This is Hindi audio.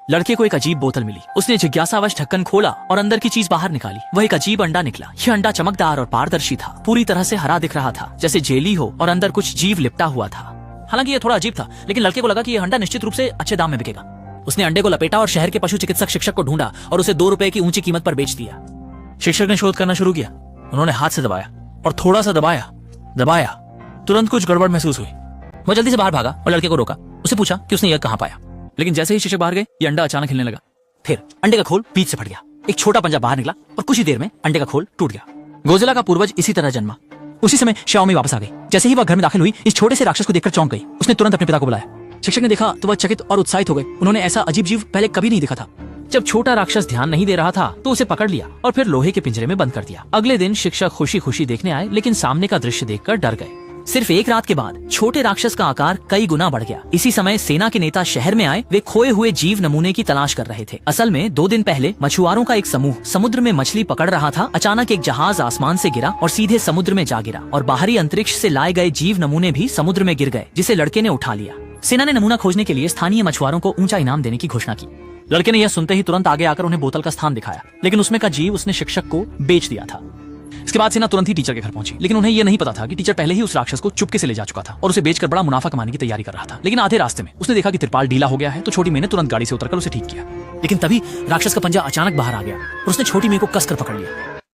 लड़के को एक अजीब बोतल मिली। उसने जिज्ञासावश ढक्कन खोला और अंदर की चीज बाहर निकाली। वह एक अजीब अंडा निकला। यह अंडा चमकदार और पारदर्शी था, पूरी तरह से हरा दिख रहा था, जैसे जेली हो और अंदर कुछ जीव लिपटा हुआ था। हालांकि यह थोड़ा अजीब था, लेकिन लड़के को लगा कि यह अंडा निश्चित रूप से अच्छे दाम में बिकेगा। उसने अंडे को लपेटा और शहर के पशु चिकित्सक शिक्षक को ढूंढा और उसे 2 रुपए की ऊंची कीमत पर बेच दिया। शिक्षक ने शोध करना शुरू किया। उन्होंने हाथ से दबाया और थोड़ा सा दबाया। तुरंत कुछ गड़बड़ महसूस हुई। वह जल्दी से बाहर भागा और लड़के को रोका। उसे पूछा कि उसने यह कहां पाया। लेकिन जैसे ही शिक्षक बाहर गए, यह अंडा अचानक हिलने लगा। फिर अंडे का खोल बीच से फट गया। एक छोटा पंजा बाहर निकला और कुछ ही देर में अंडे का खोल टूट गया। गोजिला का पूर्वज इसी तरह जन्मा। उसी समय श्याओमी वापस आ गई। जैसे ही वह घर में दाखिल हुई, इस छोटे से राक्षस को देखकर चौंक गई। उसने तुरंत अपने पिता को बुलाया। शिक्षक ने देखा तो वह चकित और उत्साहित हो गए। उन्होंने ऐसा अजीब जीव पहले कभी नहीं देखा था। जब छोटा राक्षस ध्यान नहीं दे रहा था तो उसे पकड़ लिया और फिर लोहे के पिंजरे में बंद कर दिया। अगले दिन शिक्षक खुशी खुशी देखने आए, लेकिन सामने का दृश्य देखकर डर गए। सिर्फ एक रात के बाद छोटे राक्षस का आकार कई गुना बढ़ गया। इसी समय सेना के नेता शहर में आए। वे खोए हुए जीव नमूने की तलाश कर रहे थे। असल में 2 दिन पहले मछुआरों का एक समूह समुद्र में मछली पकड़ रहा था। अचानक एक जहाज आसमान से गिरा और सीधे समुद्र में जा गिरा और बाहरी अंतरिक्ष से लाए गए जीव नमूने भी समुद्र में गिर गए, जिसे लड़के ने उठा लिया। सेना ने नमूना खोजने के लिए स्थानीय मछुआरों को ऊंचा इनाम देने की घोषणा की। लड़के ने यह सुनते ही तुरंत आगे आकर उन्हें बोतल का स्थान दिखाया, लेकिन उसमें का जीव उसने शिक्षक को बेच दिया था। इसके बाद सेना तुरंत ही टीचर के घर पहुंची, लेकिन उन्हें यह नहीं पता था कि टीचर पहले ही उस राक्षस को चुपके से ले जा चुका था और उसे बेचकर बड़ा मुनाफा कमाने की तैयारी कर रहा था। लेकिन आधे रास्ते में उसने देखा कि तिरपाल ढीला हो गया है, तो छोटी मेये ने तुरंत गाड़ी से उतरकर उसे ठीक किया। लेकिन तभी राक्षस का पंजा अचानक बाहर आ गया और उसने छोटी मेये को कसकर पकड़ लिया।